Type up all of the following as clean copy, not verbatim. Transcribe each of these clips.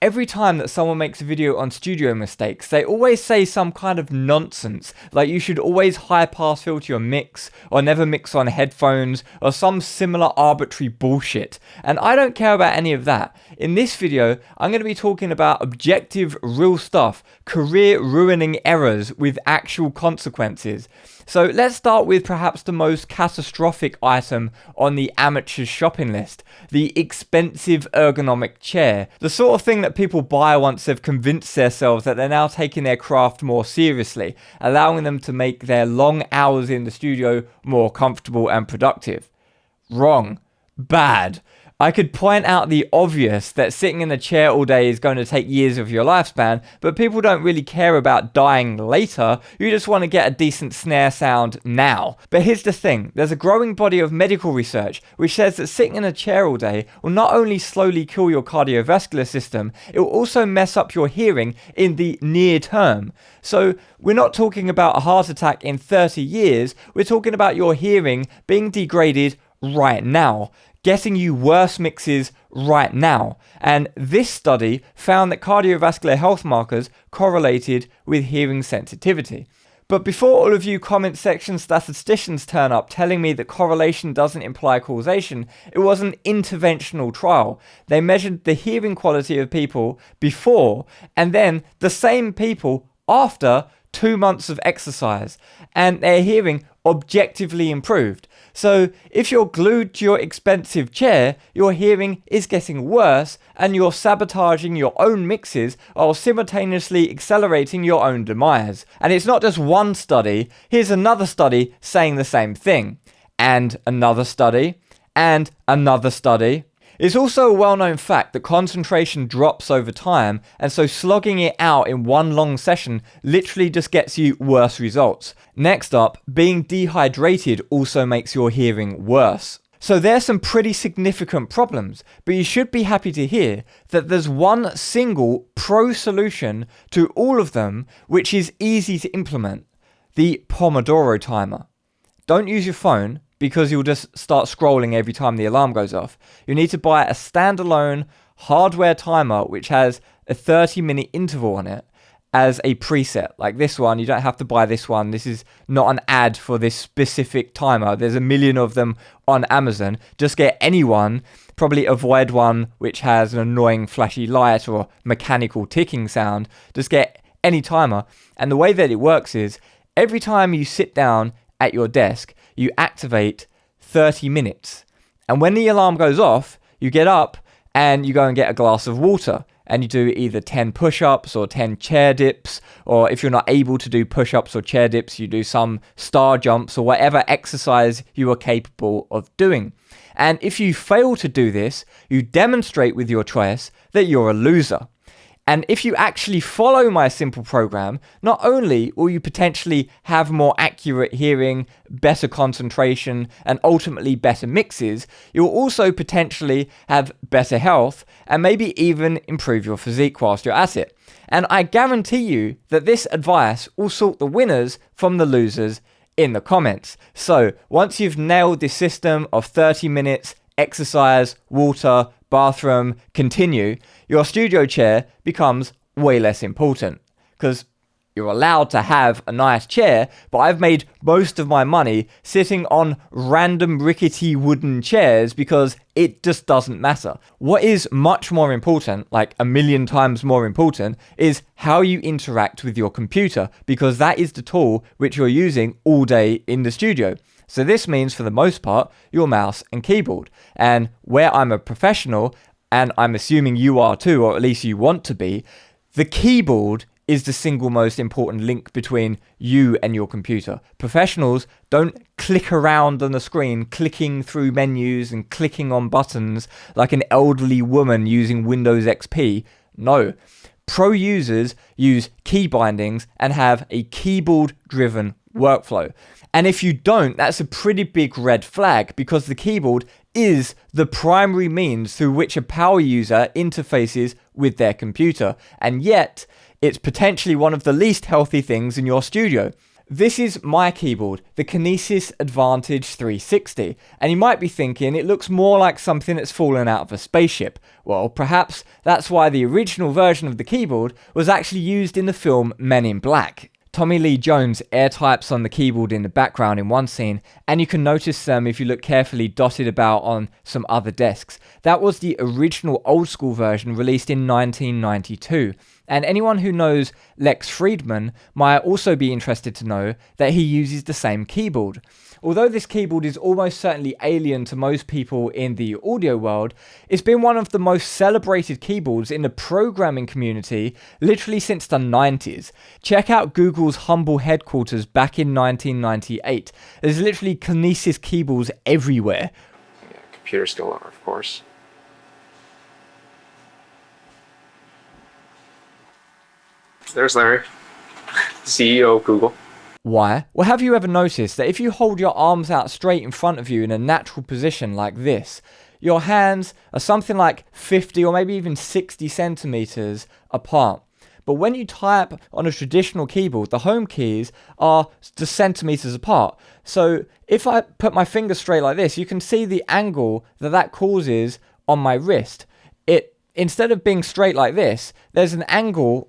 every time that someone makes a video on studio mistakes, they always say some kind of nonsense, like you should always high pass filter your mix, or never mix on headphones, or some similar arbitrary bullshit. And I don't care about any of that. In this video, I'm going to be talking about objective, real stuff, career-ruining errors with actual consequences. So let's start with perhaps the most catastrophic item on the amateur's shopping list, the expensive ergonomic chair. The sort of thing that people buy once they've convinced themselves that they're now taking their craft more seriously, allowing them to make their long hours in the studio more comfortable and productive. Wrong. Bad. I could point out the obvious, that sitting in a chair all day is going to take years of your lifespan, but people don't really care about dying later. You just want to get a decent snare sound now. But here's the thing, there's a growing body of medical research which says that sitting in a chair all day will not only slowly kill your cardiovascular system, it will also mess up your hearing in the near term. So we're not talking about a heart attack in 30 years, we're talking about your hearing being degraded right now, getting you worse mixes right now. And this study found that cardiovascular health markers correlated with hearing sensitivity. But before all of you comment section statisticians turn up telling me that correlation doesn't imply causation, it was an interventional trial. They measured the hearing quality of people before and then the same people after 2 months of exercise, and their hearing objectively improved. So if you're glued to your expensive chair, your hearing is getting worse and you're sabotaging your own mixes while simultaneously accelerating your own demise. And it's not just one study, here's another study saying the same thing. And another study, and another study. It's also a well-known fact that concentration drops over time, and so slogging it out in one long session literally just gets you worse results. Next up, being dehydrated also makes your hearing worse. So there's some pretty significant problems, but you should be happy to hear that there's one single pro solution to all of them, which is easy to implement: the Pomodoro timer. Don't use your phone, because you'll just start scrolling every time the alarm goes off. You need to buy a standalone hardware timer which has a 30-minute interval on it as a preset. Like this one, you don't have to buy this one. This is not an ad for this specific timer. There's a million of them on Amazon. Just get any one. Probably avoid one which has an annoying flashy light or mechanical ticking sound. Just get any timer. And the way that it works is every time you sit down at your desk, you activate 30 minutes. And when the alarm goes off, you get up and you go and get a glass of water. And you do either 10 push-ups or 10 chair dips. Or if you're not able to do push-ups or chair dips, you do some star jumps or whatever exercise you are capable of doing. And if you fail to do this, you demonstrate with your choice that you're a loser. And if you actually follow my simple program, not only will you potentially have more accurate hearing, better concentration, and ultimately better mixes, you'll also potentially have better health and maybe even improve your physique whilst you're at it. And I guarantee you that this advice will sort the winners from the losers in the comments. So once you've nailed this system of 30 minutes, exercise, water, bathroom, continue, your studio chair becomes way less important, because you're allowed to have a nice chair, but I've made most of my money sitting on random rickety wooden chairs because it just doesn't matter. What is much more important, like a million times more important, is how you interact with your computer, because that is the tool which you're using all day in the studio. So this means, for the most part, your mouse and keyboard. And where I'm a professional, and I'm assuming you are too, or at least you want to be, the keyboard is the single most important link between you and your computer. Professionals don't click around on the screen, clicking through menus and clicking on buttons like an elderly woman using Windows XP. No. Pro users use key bindings and have a keyboard-driven workflow. And if you don't, that's a pretty big red flag, because the keyboard is the primary means through which a power user interfaces with their computer. And yet, it's potentially one of the least healthy things in your studio. This is my keyboard, the Kinesis Advantage 360, and you might be thinking it looks more like something that's fallen out of a spaceship. Well, perhaps that's why the original version of the keyboard was actually used in the film Men in Black. Tommy Lee Jones air types on the keyboard in the background in one scene, and you can notice them if you look carefully dotted about on some other desks. That was the original old school version released in 1992. And anyone who knows Lex Friedman might also be interested to know that he uses the same keyboard. Although this keyboard is almost certainly alien to most people in the audio world, it's been one of the most celebrated keyboards in the programming community literally since the 90s. Check out Google's humble headquarters back in 1998. There's literally Kinesis keyboards everywhere. Yeah, computer skill, of course. There's Larry, CEO of Google. Why? Well, have you ever noticed that if you hold your arms out straight in front of you in a natural position like this, your hands are something like 50 or maybe even 60 centimeters apart? But when you type on a traditional keyboard, the home keys are just centimeters apart. So if I put my finger straight like this, you can see the angle that causes on my wrist. Instead of being straight like this, there's an angle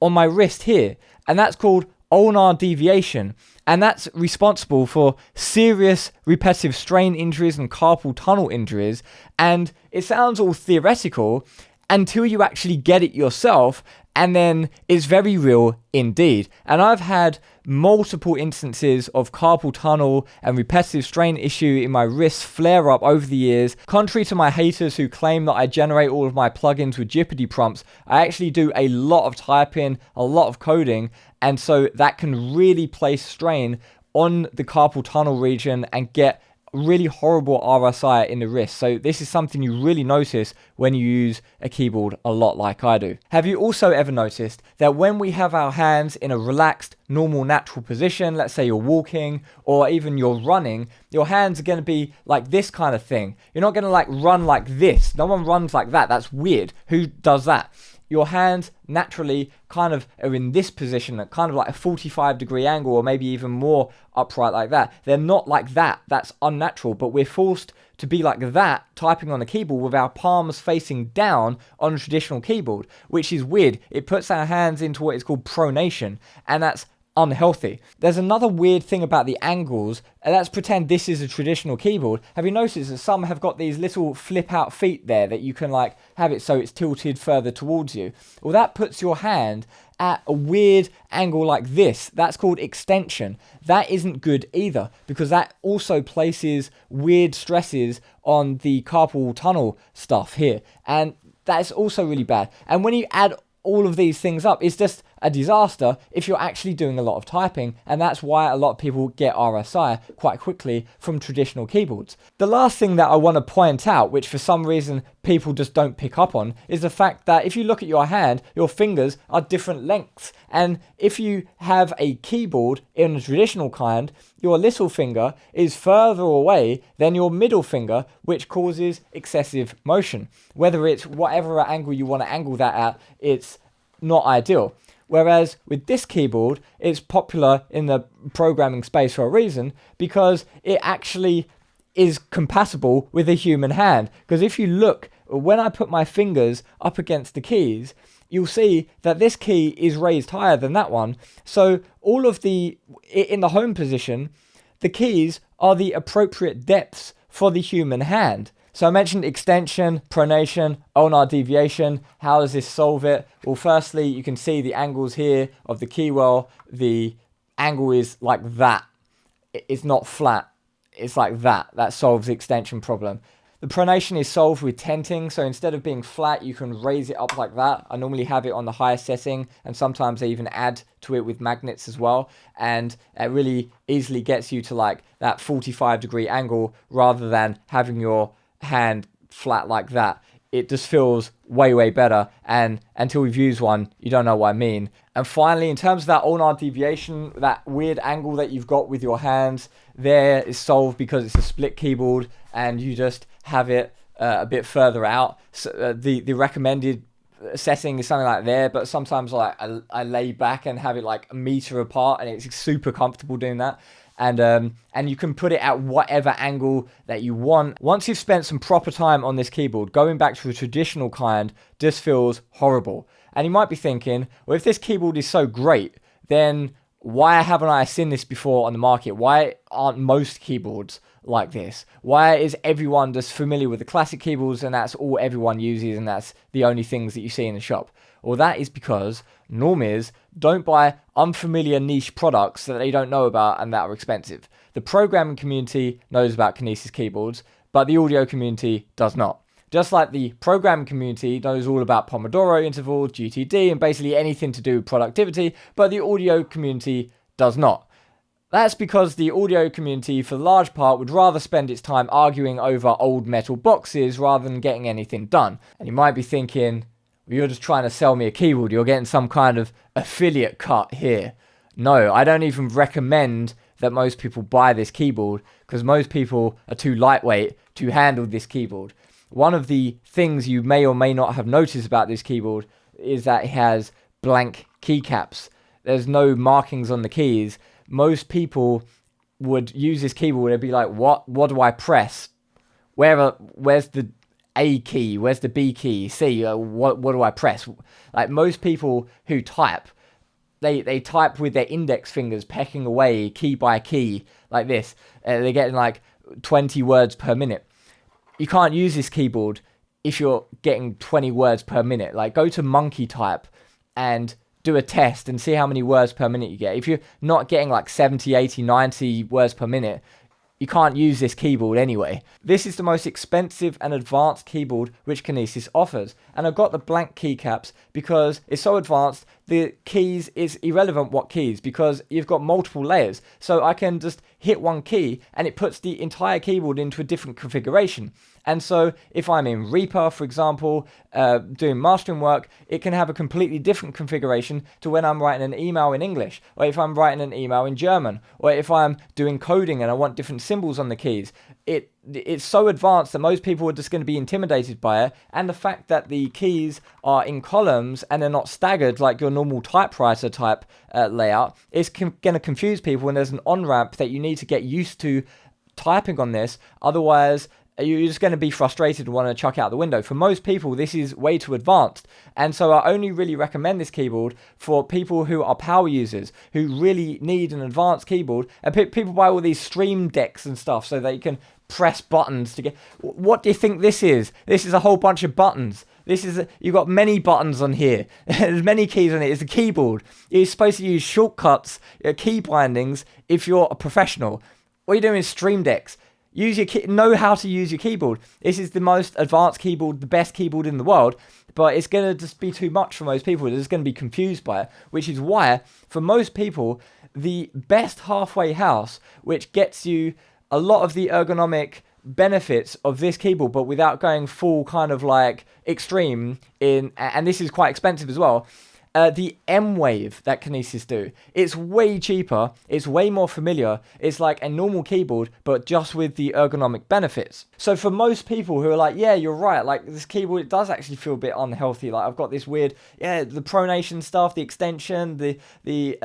on my wrist here, and that's called ulnar deviation, and that's responsible for serious repetitive strain injuries and carpal tunnel injuries. And it sounds all theoretical until you actually get it yourself, and then it's very real indeed. And I've had multiple instances of carpal tunnel and repetitive strain issue in my wrists flare up over the years. Contrary to my haters who claim that I generate all of my plugins with Jeopardy prompts, I actually do a lot of typing, a lot of coding, and so that can really place strain on the carpal tunnel region and get really horrible RSI in the wrist. So this is something you really notice when you use a keyboard a lot like I do. Have you also ever noticed that when we have our hands in a relaxed, normal, natural position, let's say you're walking or even you're running, your hands are going to be like this kind of thing. You're not going to like run like this. No one runs like that. That's weird. Who does that? Your hands naturally kind of are in this position at kind of like a 45-degree angle or maybe even more upright like that. They're not like that. That's unnatural, but we're forced to be like that typing on the keyboard with our palms facing down on a traditional keyboard, which is weird. It puts our hands into what is called pronation, and that's unhealthy. There's another weird thing about the angles, and let's pretend this is a traditional keyboard. Have you noticed that some have got these little flip out feet there that you can like have it so it's tilted further towards you? Well, that puts your hand at a weird angle like this. That's called extension. That isn't good either, because that also places weird stresses on the carpal tunnel stuff here, and that's also really bad. And when you add all of these things up, it's just a disaster if you're actually doing a lot of typing, and that's why a lot of people get RSI quite quickly from traditional keyboards. The last thing that I want to point out, which for some reason people just don't pick up on, is the fact that if you look at your hand, your fingers are different lengths, and if you have a keyboard in a traditional kind, your little finger is further away than your middle finger, which causes excessive motion. Whether it's whatever angle you want to angle that at, it's not ideal. Whereas with this keyboard, it's popular in the programming space for a reason, because it actually is compatible with a human hand. Because if you look, when I put my fingers up against the keys, you'll see that this key is raised higher than that one. So all of in the home position, the keys are the appropriate depths for the human hand. So I mentioned extension, pronation, ulnar deviation. How does this solve it? Well, firstly, you can see the angles here of the keywell. The angle is like that. It's not flat. It's like that. That solves the extension problem. The pronation is solved with tenting. So instead of being flat, you can raise it up like that. I normally have it on the highest setting, and sometimes I even add to it with magnets as well. And it really easily gets you to like that 45-degree angle rather than having your hand flat like that. It just feels way better, and until we've used one, you don't know what I mean. And finally, in terms of that ulnar deviation, that weird angle that you've got with your hands there is solved because it's a split keyboard and you just have it a bit further out. So the recommended setting is something like there, but sometimes like I lay back and have it like a meter apart, and it's super comfortable doing that. And you can put it at whatever angle that you want. Once you've spent some proper time on this keyboard, going back to a traditional kind just feels horrible. And you might be thinking, well, if this keyboard is so great, then why haven't I seen this before on the market? Why aren't most keyboards like this? Why is everyone just familiar with the classic keyboards and that's all everyone uses and that's the only things that you see in the shop? Well, that is because normies don't buy unfamiliar niche products that they don't know about and that are expensive. The programming community knows about Kinesis keyboards, but the audio community does not. Just like the programming community knows all about Pomodoro intervals, GTD, and basically anything to do with productivity, but the audio community does not. That's because the audio community, for the large part, would rather spend its time arguing over old metal boxes rather than getting anything done. And you might be thinking, well, you're just trying to sell me a keyboard, you're getting some kind of affiliate cut here. No, I don't even recommend that most people buy this keyboard because most people are too lightweight to handle this keyboard. One of the things you may or may not have noticed about this keyboard is that it has blank keycaps. There's no markings on the keys. Most would use this keyboard and be like, what do I press? Where's the A key? Where's the B key? C, what do I press? Like most people who type, they type with their index fingers pecking away key by key like this. They're getting like 20 words per minute. You can't use this keyboard if you're getting 20 words per minute. Like go to Monkey Type and do a test and see how many words per minute you get. If you're not getting like 70, 80, 90 words per minute, you can't use this keyboard anyway. This is the most expensive and advanced keyboard which Kinesis offers. And I've got the blank keycaps because it's so advanced, the keys is irrelevant what keys because you've got multiple layers. So I can just hit one key and it puts the entire keyboard into a different configuration. And so if I'm in Reaper, for example, doing mastering work, it can have a completely different configuration to when I'm writing an email in English, or if I'm writing an email in German, or if I'm doing coding and I want different symbols on the keys. It's so advanced that most people are just going to be intimidated by it. And the fact that the keys are in columns and they're not staggered like your normal typewriter type layout is going to confuse people. And there's an on-ramp that you need to get used to typing on this. Otherwise, you're just going to be frustrated and want to chuck out the window. For most people, this is way too advanced. And so I only really recommend this keyboard for people who are power users, who really need an advanced keyboard. And people buy all these stream decks and stuff so they can press buttons to get... What do you think this is? This is a whole bunch of buttons. You've got many buttons on here. There's many keys on it. It's a keyboard. You're supposed to use shortcuts, key bindings, if you're a professional. What you're doing is stream decks. Know how to use your keyboard. This is the most advanced keyboard, the best keyboard in the world, but it's going to just be too much for most people. They're just going to be confused by it, which is why, for most people, the best halfway house, which gets you a lot of the ergonomic benefits of this keyboard, but without going full kind of like extreme and this is quite expensive as well, the M-Wave that Kinesis do. It's way cheaper, it's way more familiar, it's like a normal keyboard, but just with the ergonomic benefits. So for most people who are like, yeah, you're right, like this keyboard, it does actually feel a bit unhealthy, like I've got this weird, the pronation stuff, the extension, the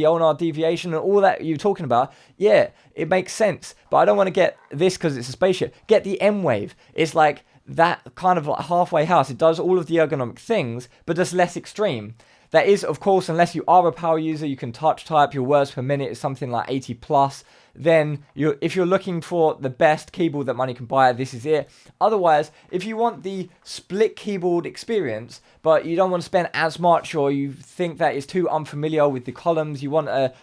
ulnar deviation, and all that you're talking about, yeah, it makes sense, but I don't want to get this because it's a spaceship. Get the M-Wave. It's like that kind of like halfway house. It does all of the ergonomic things, but just less extreme. That is, of course, unless you are a power user, you can touch type, your words per minute is something like 80 plus, then if you're looking for the best keyboard that money can buy, this is it. Otherwise, if you want the split keyboard experience, but you don't want to spend as much, or you think that it's too unfamiliar with the columns, you want a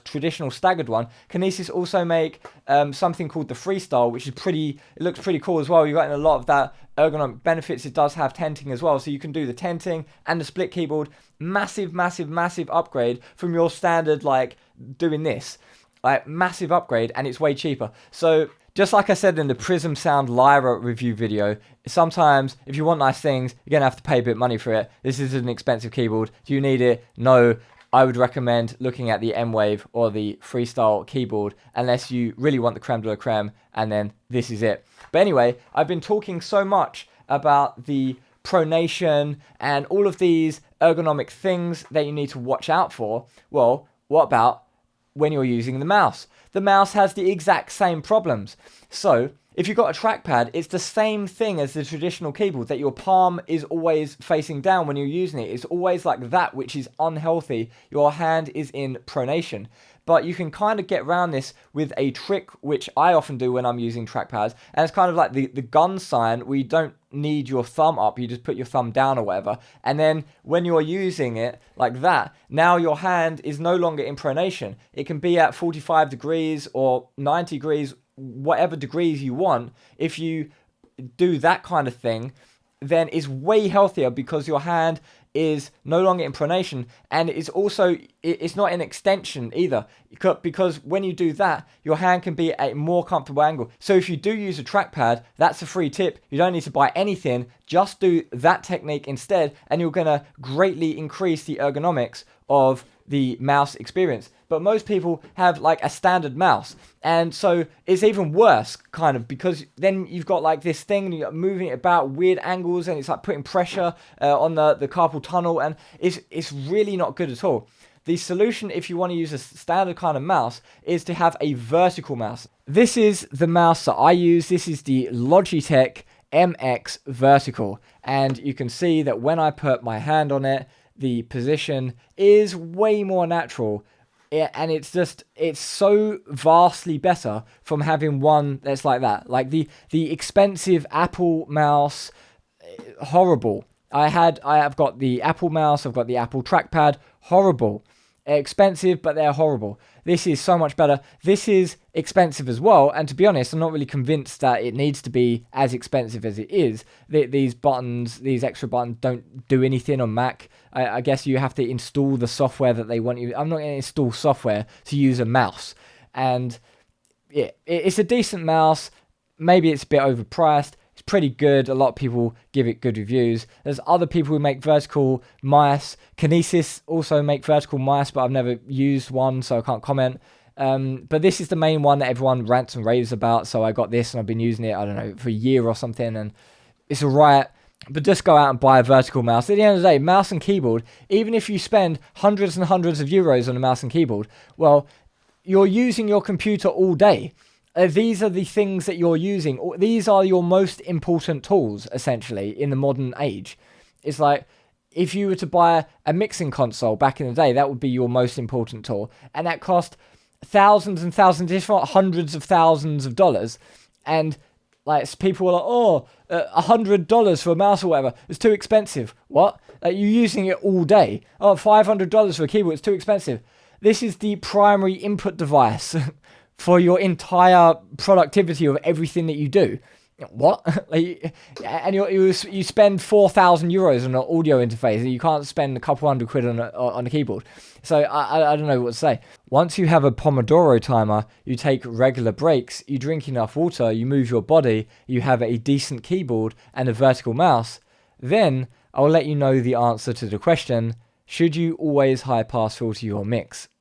traditional staggered one, Kinesis also make something called the Freestyle, which is it looks pretty cool as well. You're getting a lot of that ergonomic benefits. It does have tenting as well, so you can do the tenting and the split keyboard. Massive, massive, massive upgrade from your standard, like, doing this. Like, massive upgrade, and it's way cheaper. So, just like I said in the Prism Sound Lyra review video, sometimes, if you want nice things, you're going to have to pay a bit of money for it. This is an expensive keyboard. Do you need it? No. I would recommend looking at the M-Wave or the Freestyle keyboard, unless you really want the creme de la creme, and then this is it. But anyway, I've been talking so much about the pronation, and all of these ergonomic things that you need to watch out for. Well, what about when you're using the mouse? The mouse has the exact same problems. So if you've got a trackpad, it's the same thing as the traditional keyboard, that your palm is always facing down when you're using it. It's always like that, which is unhealthy. Your hand is in pronation. But you can kind of get around this with a trick, which I often do when I'm using trackpads. And it's kind of like the gun sign, where you don't need your thumb up, you just put your thumb down or whatever. And then when you're using it like that, now your hand is no longer in pronation. It can be at 45 degrees or 90 degrees, whatever degrees you want. If you do that kind of thing, then it's way healthier, because your hand is no longer in pronation, and it's not an extension either, because when you do that, your hand can be at a more comfortable angle. So if you do use a trackpad, that's a free tip. You don't need to buy anything, just do that technique instead, and you're going to greatly increase the ergonomics of the mouse experience. But most people have like a standard mouse, and so it's even worse, kind of, because then you've got like this thing, and you're moving it about weird angles, and it's like putting pressure on the carpal tunnel, and it's really not good at all. The solution, if you want to use a standard kind of mouse, is to have a vertical mouse. This is the mouse that I use. This is the Logitech MX Vertical, and you can see that when I put my hand on it, the position is way more natural. And it's so vastly better from having one that's like that. Like the expensive Apple mouse, horrible. I have got the Apple mouse, I've got the Apple trackpad, horrible. Expensive, but they're horrible. This is so much better. This is expensive as well, and to be honest, I'm not really convinced that it needs to be as expensive as it is. These buttons, these extra buttons, don't do anything on Mac. I guess you have to install the software that they want you. I'm not going to install software to use a mouse. And yeah, it's a decent mouse. Maybe it's a bit overpriced. It's pretty good. A lot of people give it good reviews. There's other people who make vertical mice. Kinesis also make vertical mice, but I've never used one, so I can't comment. But this is the main one that everyone rants and raves about. So I got this, and I've been using it, I don't know, for a year or something, and it's alright. But just go out and buy a vertical mouse. At the end of the day, mouse and keyboard, even if you spend hundreds and hundreds of euros on a mouse and keyboard, well, you're using your computer all day. These are the things that you're using. These are your most important tools, essentially, in the modern age. It's like, if you were to buy a mixing console back in the day, that would be your most important tool. And that cost thousands and thousands, if not hundreds of thousands of dollars. And like, people were like, oh, $100 for a mouse or whatever, it's too expensive. What? You're using it all day. Oh, $500 for a keyboard, it's too expensive. This is the primary input device for your entire productivity of everything that you do. What? And you spend 4,000 euros on an audio interface, and you can't spend a couple £100 on a keyboard. So I don't know what to say. Once you have a Pomodoro timer, you take regular breaks, you drink enough water, you move your body, you have a decent keyboard and a vertical mouse, then I'll let you know the answer to the question, should you always high pass filter your mix?